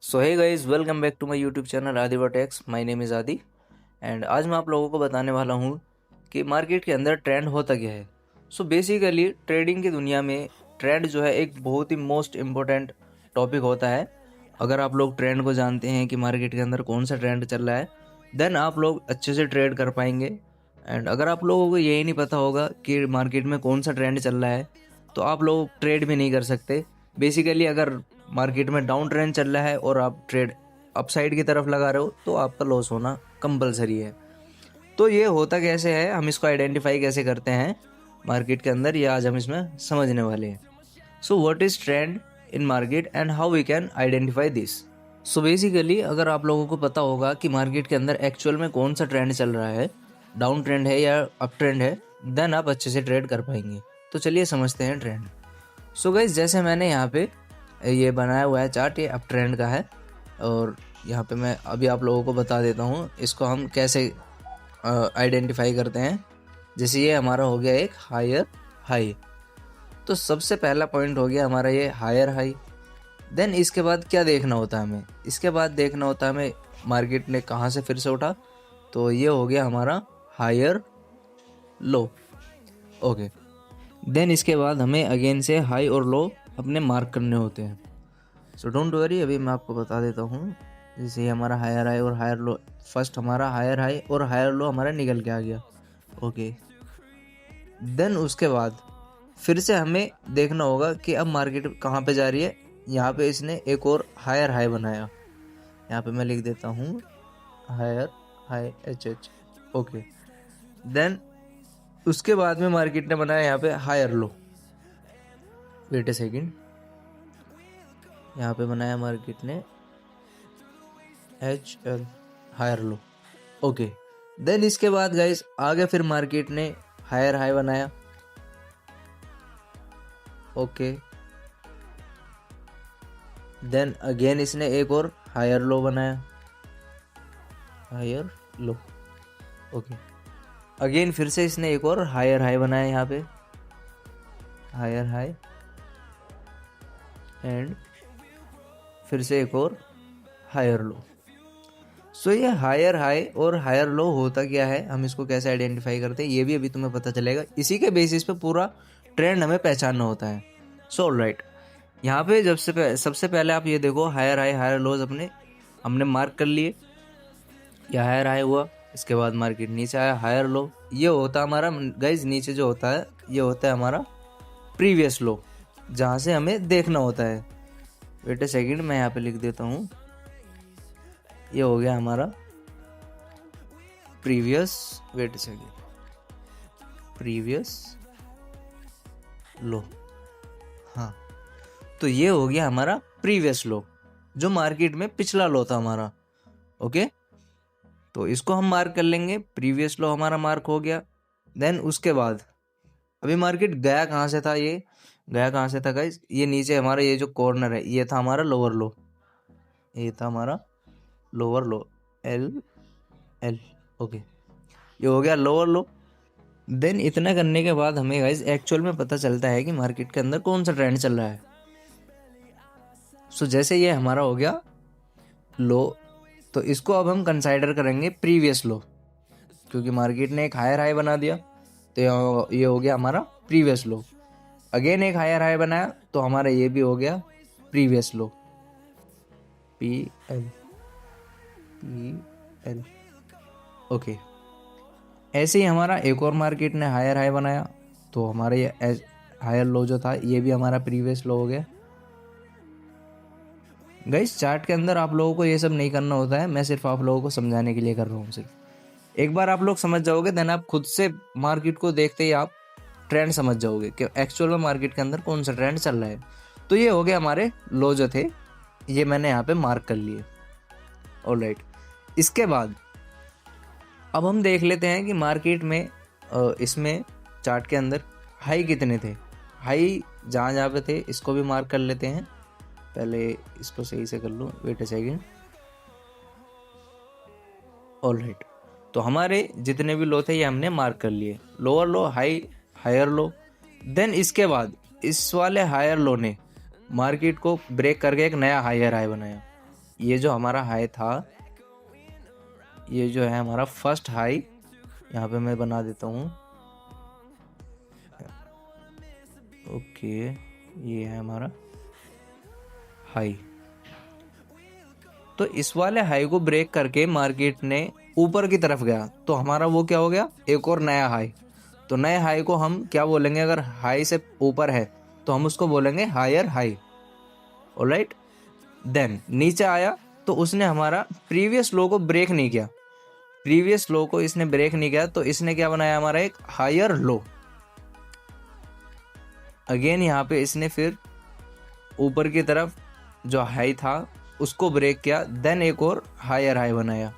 So hey guys, welcome back to my YouTube channel Adiva Techs. My name is Adi and आज मैं आप लोगों को बताने वाला हूँ कि मार्केट के अंदर ट्रेंड होता क्या है। सो बेसिकली ट्रेडिंग की दुनिया में ट्रेंड जो है एक बहुत ही मोस्ट इम्पोर्टेंट टॉपिक होता है। अगर आप लोग ट्रेंड को जानते हैं कि मार्केट के अंदर कौन सा ट्रेंड चल रहा है, देन आप लोग अच्छे से ट्रेड कर पाएंगे। एंड अगर आप लोगों को यही नहीं पता होगा कि मार्केट में कौन सा ट्रेंड चल रहा है, तो आप लोग ट्रेड भी नहीं कर सकते। बेसिकली अगर मार्केट में डाउन ट्रेंड चल रहा है और आप ट्रेड अपसाइड की तरफ लगा रहे हो, तो आपका लॉस होना कंपलसरी है। तो ये होता कैसे है, हम इसको आइडेंटिफाई कैसे करते हैं मार्केट के अंदर, ये आज हम इसमें समझने वाले हैं। So what is trend in market and how we can identify this. So basically अगर आप लोगों को पता होगा कि मार्केट के अंदर एक्चुअल में कौन सा ट्रेंड चल रहा है, डाउन ट्रेंड है या अप ट्रेंड है, देन आप अच्छे से ट्रेड कर पाएंगे। तो चलिए समझते हैं ट्रेंड। सो गाइस, जैसे मैंने यहाँ पे ये बनाया हुआ है चार्ट, ये अप ट्रेंड का है और यहाँ पे मैं अभी आप लोगों को बता देता हूँ इसको हम कैसे आइडेंटिफाई करते हैं। जैसे ये हमारा हो गया एक हायर हाई, तो सबसे पहला पॉइंट हो गया हमारा ये हायर हाई। देन इसके बाद क्या देखना होता है हमें, इसके बाद देखना होता है हमें मार्केट ने कहाँ से फिर से उठा, तो ये हो गया हमारा हायर लो। ओके, देन इसके बाद हमें अगेन से हाई और लो अपने मार्क करने होते हैं। सो डोंट वरी, अभी मैं आपको बता देता हूँ। जैसे ये हमारा हायर हाई और हायर लो, फर्स्ट हमारा हायर हाई और हायर लो हमारा निकल के आ गया। ओके, देन उसके बाद फिर से हमें देखना होगा कि अब मार्केट कहाँ पे जा रही है। यहाँ पे इसने एक और हायर हाई बनाया, यहाँ पे मैं लिख देता हूँ higher high H H. Okay, then उसके बाद में मार्केट ने बनाया यहाँ पे higher low. Wait a second, यहाँ पे बनाया मार्केट ने H L higher low. Okay, then इसके बाद गाइस आगे फिर मार्केट ने हायर हाई बनाया। ओके, देन अगेन इसने एक और हायर लो बनाया, हायर लो। ओके, अगेन फिर से इसने एक और हायर हाई बनाया, यहाँ पे हायर हाई एंड फिर से एक और हायर लो। सो ये हायर हाई और हायर लो होता क्या है, हम इसको कैसे आइडेंटिफाई करते हैं, ये भी अभी तुम्हें पता चलेगा। इसी के बेसिस पे पूरा ट्रेंड हमें पहचानना होता है। सो ऑलराइट, यहाँ पे सबसे पहले आप ये देखो, हायर हाई हायर लोज अपने हमने मार्क कर लिए। यह हायर हाई हुआ, इसके बाद मार्केट नीचे आया हायर लो। ये होता है हमारा गाइज, नीचे जो होता है ये होता है हमारा प्रीवियस लो, जहाँ से हमें देखना होता है। वेट ए सेकेंड, मैं यहाँ पे लिख देता हूँ, ये हो गया हमारा previous, wait second, previous low. हाँ, तो ये हो गया हमारा प्रीवियस लो, जो मार्केट में पिछला लो था हमारा। ओके, तो इसको हम मार्क कर लेंगे, प्रीवियस लो हमारा मार्क हो गया। देन उसके बाद अभी मार्केट गया कहाँ से था, ये गया कहाँ से था गाइस, ये नीचे हमारा ये जो कॉर्नर है ये था हमारा लोअर लो, ये था हमारा लोअर लो एल एल। ओके, ये हो गया लोअर लो। देन इतना करने के बाद हमें गाइस एक्चुअल में पता चलता है कि मार्केट के अंदर कौन सा ट्रेंड चल रहा है। सो जैसे ये हमारा हो गया लो, तो इसको अब हम कंसाइडर करेंगे प्रीवियस लो, क्योंकि मार्केट ने एक हायर हाई बना दिया, तो ये हो गया हमारा प्रीवियस लो। अगेन एक हायर हाई बनाया, तो हमारा ये भी हो गया प्रीवियस लो, P L P L. Okay, ऐसे ही हमारा एक और मार्केट ने हायर हाई बनाया, तो हमारा ये हायर लो जो था ये भी हमारा प्रीवियस लो हो गया। गाइस चार्ट के अंदर आप लोगों को ये सब नहीं करना होता है, मैं सिर्फ आप लोगों को समझाने के लिए कर रहा हूँ। सिर्फ एक बार आप लोग समझ जाओगे, देन आप खुद से मार्केट को देखते ही आप ट्रेंड समझ जाओगे कि एक्चुअल में मार्केट के अंदर कौन सा ट्रेंड चल रहा है। तो ये हो गया हमारे लो जो थे, ये मैंने यहाँ पे मार्क कर लिए। ऑलराइट, इसके बाद अब हम देख लेते हैं कि मार्केट में इसमें चार्ट के अंदर हाई कितने थे। हाई जहाँ जहाँ पे थे इसको भी मार्क कर लेते हैं, पहले इसको सही से कर लूँ, वेट अ सेकेंड। ऑलराइट, तो हमारे जितने भी लो थे ये हमने मार्क कर लिए, lower low high higher low. Then इसके बाद इस वाले हायर लो ने मार्केट को ब्रेक करके एक नया हायर हाई बनाया। ये जो हमारा हाई था, ये जो है हमारा फर्स्ट हाई, यहाँ पे मैं बना देता हूँ। ओके, ये है हमारा हाई। तो इस वाले हाई को ब्रेक करके मार्केट ने ऊपर की तरफ गया, तो हमारा वो क्या हो गया, एक और नया हाई। तो नए हाई को हम क्या बोलेंगे, अगर हाई से ऊपर है तो हम उसको बोलेंगे हायर हाई। ऑलराइट, देन नीचे आया तो उसने हमारा प्रीवियस लो को ब्रेक नहीं किया, प्रीवियस लो को इसने ब्रेक नहीं किया, तो इसने क्या बनाया, हमारा एक हायर लो। अगेन यहाँ पे इसने फिर ऊपर की तरफ जो हाई था उसको ब्रेक किया, देन एक और हायर हाई बनाया।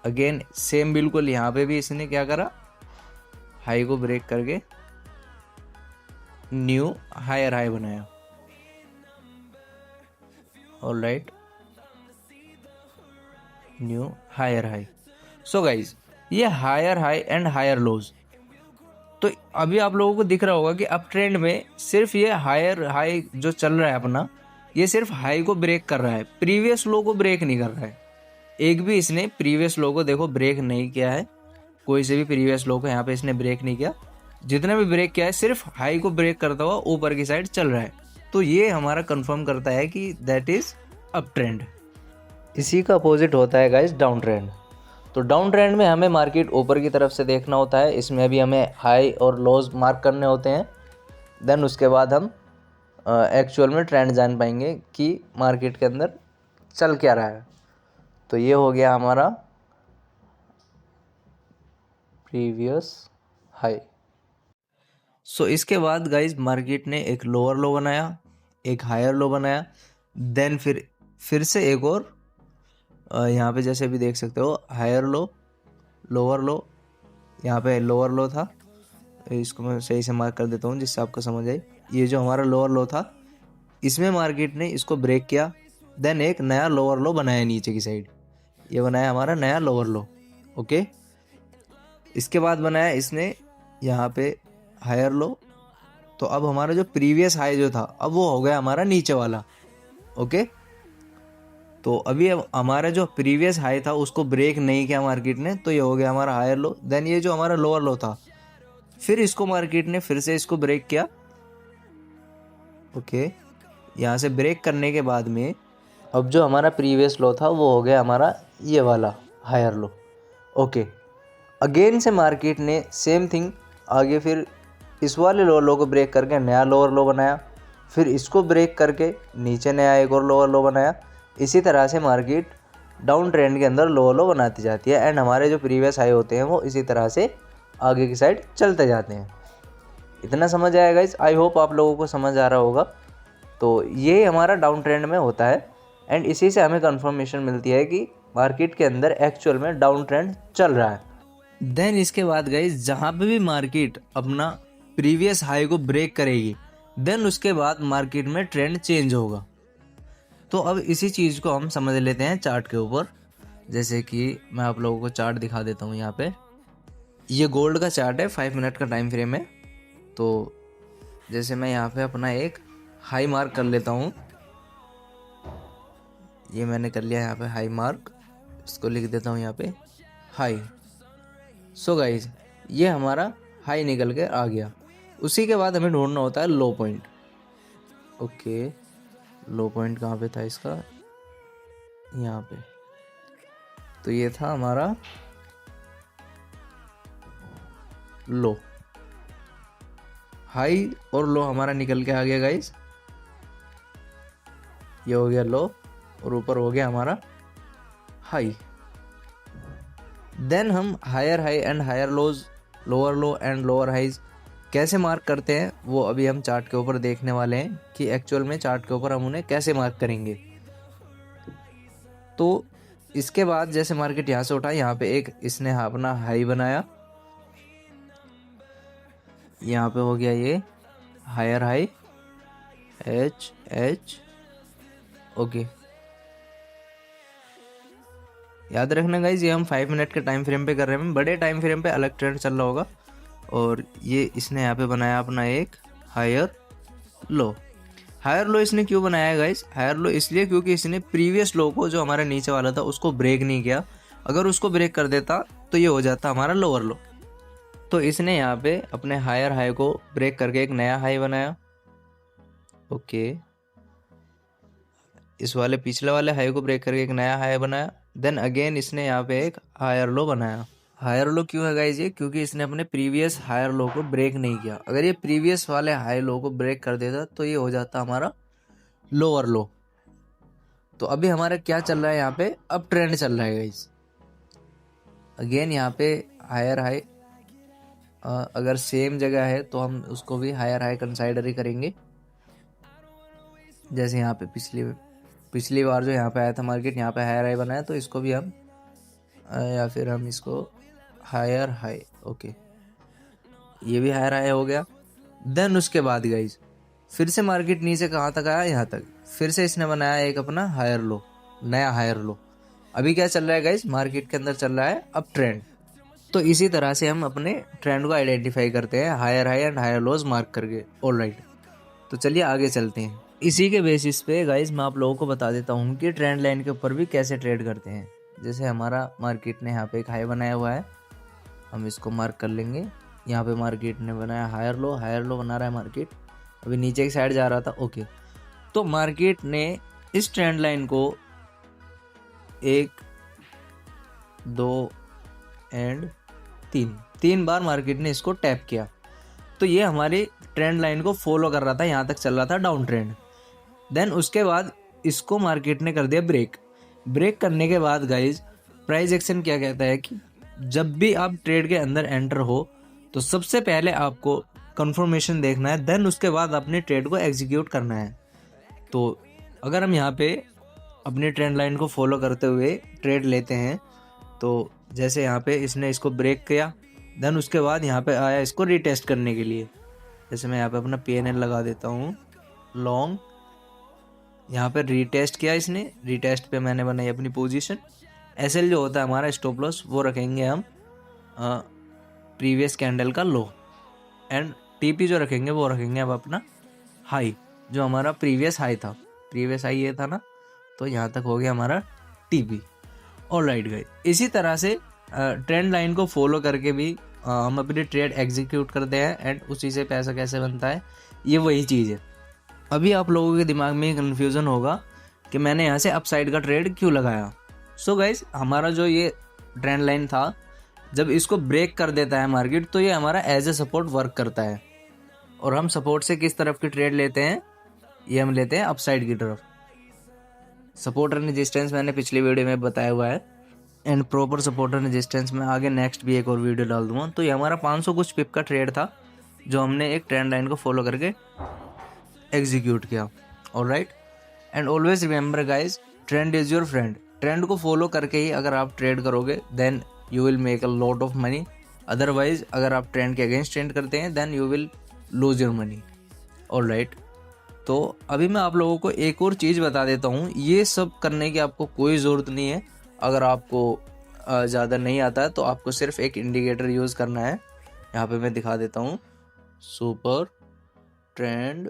अगेन सेम बिल्कुल यहाँ पे भी इसने क्या करा, हाई को ब्रेक करके न्यू हायर हाई बनाया। Alright, new higher high. So guys, ये higher high and higher lows. तो अभी आप लोगों को दिख रहा होगा कि अप ट्रेंड में सिर्फ ये हायर हाई जो चल रहा है अपना, ये सिर्फ हाई को ब्रेक कर रहा है, प्रीवियस लो को ब्रेक नहीं कर रहा है। एक भी इसने प्रीवियस लो को देखो ब्रेक नहीं किया है, कोई से भी प्रीवियस लो को यहाँ पे इसने ब्रेक नहीं किया। जितना भी ब्रेक किया है सिर्फ हाई को ब्रेक करता हुआ ऊपर की साइड चल रहा है। तो ये हमारा कंफर्म करता है कि दैट इज अप ट्रेंड। इसी का अपोजिट होता है गाइस डाउन ट्रेंड। तो डाउन ट्रेंड में हमें मार्केट ऊपर की तरफ से देखना होता है, इसमें भी हमें हाई और लोज मार्क करने होते हैं। देन उसके बाद हम एक्चुअल में ट्रेंड जान पाएंगे कि मार्केट के अंदर चल क्या रहा है। तो ये हो गया हमारा प्रीवियस हाई। सो इसके बाद गाइज मार्केट ने एक लोअर लो बनाया, एक हायर लो बनाया, देन फिर से एक और यहाँ पे जैसे भी देख सकते हो हायर लो, लोअर लो, यहाँ पे लोअर लो था, इसको मैं सही से मार्क कर देता हूँ जिससे आपको समझ आए। ये जो हमारा लोअर लो था, इसमें मार्केट ने इसको ब्रेक किया, देन एक नया लोअर लो बनाया नीचे की साइड, ये बनाया हमारा नया लोअर लो। ओके, इसके बाद बनाया इसने यहाँ पे हायर लो। तो अब हमारा जो प्रीवियस हाई जो था अब वो हो गया हमारा नीचे वाला। ओके, तो अभी अब हमारा जो प्रीवियस हाई था उसको ब्रेक नहीं किया मार्केट ने, तो ये हो गया हमारा हायर लो। देन ये जो हमारा लोअर लो था, फिर इसको मार्केट ने फिर से इसको ब्रेक किया। ओके, यहाँ से ब्रेक करने के बाद में अब जो हमारा प्रीवियस लो था वो हो गया हमारा ये वाला हायर लो। ओके, अगेन से मार्केट ने सेम थिंग आगे फिर इस वाले लो को ब्रेक करके नया लोअर लो बनाया, फिर इसको ब्रेक करके नीचे नया एक और लोअर लो बनाया। इसी तरह से मार्केट डाउन ट्रेंड के अंदर लोअर लो बनाती जाती है एंड हमारे जो प्रीवियस हाई होते हैं वो इसी तरह से आगे की साइड चलते जाते हैं। इतना समझ आया गाइस, आई होप आप लोगों को समझ आ रहा होगा। तो ये हमारा डाउन ट्रेंड में होता है एंड इसी से हमें कंफर्मेशन मिलती है कि मार्केट के अंदर एक्चुअल में डाउन ट्रेंड चल रहा है। देन इसके बाद गाइस जहाँ पे भी मार्केट अपना प्रीवियस हाई को ब्रेक करेगी, देन उसके बाद मार्केट में ट्रेंड चेंज होगा। तो अब इसी चीज़ को हम समझ लेते हैं चार्ट के ऊपर। जैसे कि मैं आप लोगों को चार्ट दिखा देता हूँ। यहाँ पे ये गोल्ड का चार्ट है, 5 मिनट का टाइम फ्रेम है। तो जैसे मैं यहाँ पे अपना एक हाई मार्क कर लेता हूँ, ये मैंने कर लिया यहाँ पे हाई मार्क, इसको लिख देता हूँ यहाँ पे हाई। सो गाइज ये हमारा हाई निकल के आ गया। उसी के बाद हमें ढूंढना होता है लो पॉइंट। ओके, लो पॉइंट कहाँ पे था इसका, यहाँ पे। तो ये था हमारा लो, हाई और लो हमारा निकल के आ गया गाइस। ये हो गया लो और ऊपर हो गया हमारा हाई। देन हम higher high and higher lows, lower low and lower highs कैसे मार्क करते हैं वो अभी हम चार्ट के ऊपर देखने वाले हैं कि एक्चुअल में चार्ट के ऊपर हम उन्हें कैसे मार्क करेंगे। तो इसके बाद जैसे मार्केट यहाँ से उठा, यहाँ पे एक इसने अपना हाई बनाया, यहाँ पे हो गया ये higher high H H. Okay, याद रखना गाइज ये हम 5 मिनट के टाइम फ्रेम पे कर रहे हैं, बड़े टाइम फ्रेम पे अलग ट्रेंड चल रहा होगा। और ये इसने यहाँ पे बनाया अपना एक हायर लो। हायर लो इसने क्यों बनाया गाइस? हायर लो इसलिए क्योंकि इसने प्रीवियस लो को, जो हमारा नीचे वाला था, उसको ब्रेक नहीं किया। अगर उसको ब्रेक कर देता तो ये हो जाता हमारा लोअर लो। तो इसने यहाँ पे अपने हायर हाई को ब्रेक करके एक नया हाई बनाया। ओके, इस वाले पिछले वाले हाई को ब्रेक करके एक नया हाई बनाया। देन अगेन इसने यहाँ पे एक हायर लो बनाया। हायर लो क्यों है गाइस ये? क्योंकि इसने अपने प्रीवियस हायर लो को ब्रेक नहीं किया। अगर ये प्रीवियस वाले हाई लो को ब्रेक कर देता तो ये हो जाता हमारा लोअर लो। तो अभी हमारा क्या चल रहा है यहाँ पे? अब ट्रेंड चल रहा है गाइस। अगेन यहाँ पे हायर हाई, अगर सेम जगह है तो हम उसको भी हायर हाई कंसाइडर ही करेंगे। जैसे यहाँ पे पिछली बार जो यहाँ पे आया था मार्केट, यहाँ पे हायर हाई बनाया, तो इसको भी हम या फिर हम इसको हायर हाई, ओके, ये भी हायर हाई हो गया। देन उसके बाद गाइज फिर से मार्केट नीचे कहाँ तक आया? यहाँ तक। फिर से इसने बनाया एक अपना हायर लो, नया हायर लो। अभी क्या चल रहा है गाइज? मार्केट के अंदर चल रहा है अब ट्रेंड। तो इसी तरह से हम अपने ट्रेंड को आइडेंटिफाई करते हैं, higher high and higher lows mark करके। ऑलराइट, तो चलिए आगे चलते हैं। इसी के बेसिस पे गाइज मैं आप लोगों को बता देता हूँ कि ट्रेंड लाइन के ऊपर भी कैसे ट्रेड करते हैं। जैसे हमारा मार्केट ने यहाँ पे एक हाई बनाया हुआ है, हम इसको मार्क कर लेंगे। यहाँ पे मार्केट ने बनाया हायर लो बना रहा है मार्केट, अभी नीचे की साइड जा रहा था। ओके, तो मार्केट ने इस ट्रेंड लाइन को 1, 2 एंड 3 बार मार्केट ने इसको टैप किया। तो ये हमारी ट्रेंड लाइन को फॉलो कर रहा था, यहाँ तक चल रहा था डाउन ट्रेंड। देन उसके बाद इसको मार्केट ने कर दिया ब्रेक करने के बाद गाइज प्राइस एक्शन क्या कहता है कि जब भी आप ट्रेड के अंदर एंटर हो तो सबसे पहले आपको कंफर्मेशन देखना है, देन उसके बाद अपने ट्रेड को एग्जीक्यूट करना है। तो अगर हम यहाँ पे अपनी ट्रेंड लाइन को फॉलो करते हुए ट्रेड लेते हैं, तो जैसे यहाँ पे इसने इसको ब्रेक किया, देन उसके बाद यहाँ पे आया इसको रीटेस्ट करने के लिए। जैसे मैं यहाँ पे अपना PNL लगा देता हूँ लॉन्ग, यहाँ पे रीटेस्ट किया इसने, रीटेस्ट पे मैंने बनाई अपनी पोजीशन। SL जो होता है हमारा स्टॉप लॉस, वो रखेंगे हम प्रीवियस कैंडल का लो, एंड TP जो रखेंगे वो रखेंगे अब अपना हाई, जो हमारा प्रीवियस हाई था। प्रीवियस हाई ये था ना, तो यहाँ तक हो गया हमारा TP। ऑलराइट गाइस, इसी तरह से ट्रेंड लाइन को फॉलो करके भी हम अपनी ट्रेड एग्जीक्यूट करते हैं, एंड उसी से पैसा कैसे बनता है, ये वही चीज़ है। अभी आप लोगों के दिमाग में कन्फ्यूज़न होगा कि मैंने यहाँ से अपसाइड का ट्रेड क्यों लगाया। सो गाइस, हमारा जो ये ट्रेंड लाइन था, जब इसको ब्रेक कर देता है मार्केट, तो ये हमारा एज ए सपोर्ट वर्क करता है। और हम सपोर्ट से किस तरफ की ट्रेड लेते हैं? ये हम लेते हैं अपसाइड की तरफ। सपोर्ट एंड रेजिस्टेंस मैंने पिछली वीडियो में बताया हुआ है, and proper support and resistance में आगे नेक्स्ट भी एक और वीडियो डाल दूंगा। तो ये हमारा 500 कुछ पिप का ट्रेड था, जो हमने एक ट्रेंड लाइन को फॉलो करके एग्जीक्यूट किया। Alright, and always remember guys, trend is your friend. Trend को फॉलो करके ही अगर आप ट्रेड करोगे, then you will make a lot of money. Otherwise अगर आप ट्रेंड के अगेंस्ट ट्रेंड करते हैं, then you will lose your money. Alright, तो अभी मैं आप लोगों को एक और चीज़ बता देता हूँ। ये सब करने की आपको कोई ज़रूरत नहीं है। अगर आपको ज़्यादा नहीं आता है तो आपको सिर्फ एक इंडिकेटर यूज़ करना है। यहाँ पे मैं दिखा देता हूँ, super trend,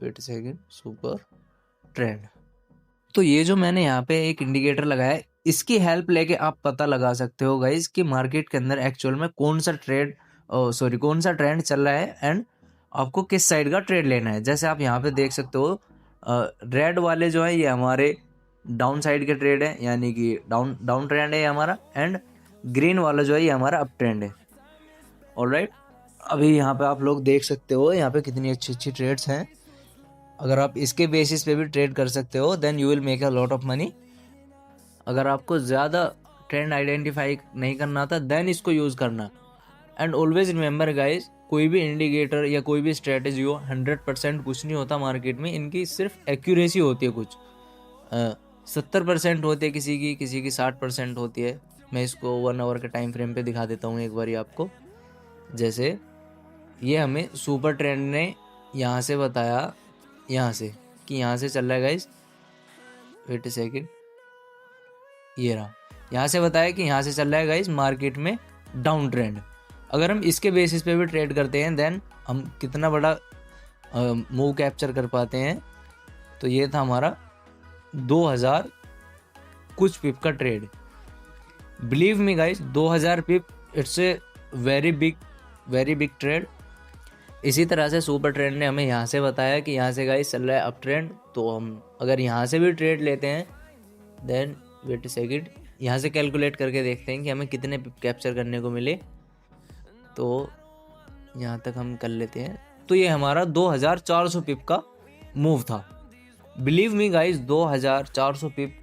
wait second, super trend. तो ये जो मैंने यहाँ पे एक इंडिकेटर लगाया है, इसकी हेल्प लेके आप पता लगा सकते हो गाइज कि मार्केट के अंदर एक्चुअल में कौन सा ट्रेंड चल रहा है, एंड आपको किस साइड का ट्रेड लेना है। जैसे आप यहाँ पे देख सकते हो, रेड वाले जो है ये हमारे डाउन साइड के ट्रेड है, यानी कि डाउन ट्रेंड है हमारा, एंड ग्रीन वाला जो है ये हमारा अप ट्रेंड है। ऑलराइट, अभी यहाँ पे आप लोग देख सकते हो यहाँ पे कितनी अच्छी अच्छी ट्रेड्स हैं। अगर आप इसके बेसिस पे भी ट्रेड कर सकते हो, then you will make a lot of money. अगर आपको ज़्यादा ट्रेंड आइडेंटिफाई नहीं करना आता, देन इसको यूज़ करना। एंड ऑलवेज रिमेंबर गाइज, कोई भी इंडिकेटर या कोई भी स्ट्रेटेजी हो, 100% कुछ नहीं होता मार्केट में। इनकी सिर्फ एक्यूरेसी होती है, कुछ 70% होती है किसी की 60% होती है। मैं इसको 1 आवर के टाइम फ्रेम पे दिखा देता हूँ एक बार आपको। जैसे ये हमें सुपर ट्रेंड ने यहाँ से बताया, यहाँ से कि यहाँ से चल रहा है गाइज, वेट अ सेकंड, ये रहा, यहाँ से बताया कि यहाँ से चल रहा है गाइज मार्केट में डाउन ट्रेंड। अगर हम इसके बेसिस पे भी ट्रेड करते हैं, देन हम कितना बड़ा मूव कैप्चर कर पाते हैं, तो ये था हमारा 2000 कुछ पिप का trade. Believe me guys, 2000 pip it's a very big trade. इसी तरह से सुपर ट्रेंड ने हमें यहाँ से बताया कि यहाँ से गाइस चल रहा है अप ट्रेंड, तो हम अगर यहाँ से भी ट्रेड लेते हैं देन वेट अ सेकंड, यहाँ से कैलकुलेट करके देखते हैं कि हमें कितने पिप कैप्चर करने को मिले। तो यहाँ तक हम कर लेते हैं। तो ये हमारा 2400 पिप का मूव था। बिलीव मी गाइस, 2400 पिप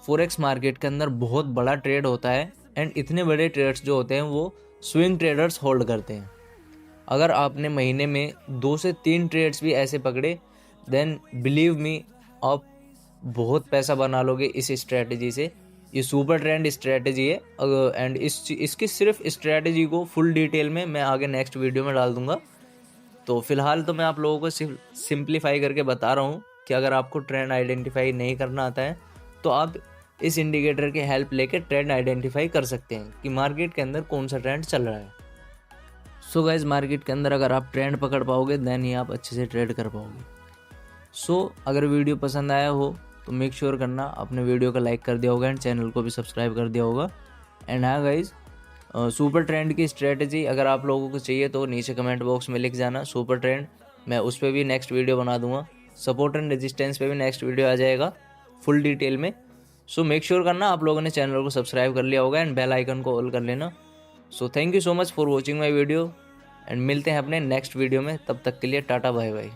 फॉरेक्स मार्केट के अंदर बहुत बड़ा ट्रेड होता है। एंड इतने बड़े ट्रेड्स जो होते हैं वो स्विंग ट्रेडर्स होल्ड करते हैं। अगर आपने महीने में 2 से 3 ट्रेड्स भी ऐसे पकड़े देन बिलीव मी आप बहुत पैसा बना लोगे इस स्ट्रैटेजी से। ये सुपर ट्रेंड स्ट्रैटेजी है एंड इसकी सिर्फ स्ट्रैटेजी को फुल डिटेल में मैं आगे नेक्स्ट वीडियो में डाल दूंगा। तो फिलहाल तो मैं आप लोगों को सिर्फ सिंप्लीफाई करके बता रहा हूँ कि अगर आपको ट्रेंड आइडेंटिफाई नहीं करना आता है तो आप इस इंडिकेटर की हेल्प लेके ट्रेंड आइडेंटिफाई कर सकते हैं कि मार्केट के अंदर कौन सा ट्रेंड चल रहा है। सो गाइज, मार्केट के अंदर अगर आप ट्रेंड पकड़ पाओगे देन ही आप अच्छे से ट्रेड कर पाओगे। सो अगर वीडियो पसंद आया हो तो मेक श्योर करना आपने वीडियो को लाइक कर दिया होगा एंड चैनल को भी सब्सक्राइब कर दिया होगा। एंड हाँ गाइज, सुपर ट्रेंड की स्ट्रेटजी अगर आप लोगों को चाहिए तो नीचे कमेंट बॉक्स में लिख जाना सुपर ट्रेंड, मैं उस पर भी नेक्स्ट वीडियो बना दूंगा। सपोर्ट एंड रेजिस्टेंस पे भी नेक्स्ट वीडियो आ जाएगा फुल डिटेल में। सो मेक श्योर करना आप लोगों ने चैनल को सब्सक्राइब कर लिया होगा एंड बेल आइकन को ऑल कर लेना। So thank you so much for watching my video and मिलते हैं अपने नेक्स्ट वीडियो में। तब तक के लिए टाटा बाय बाय।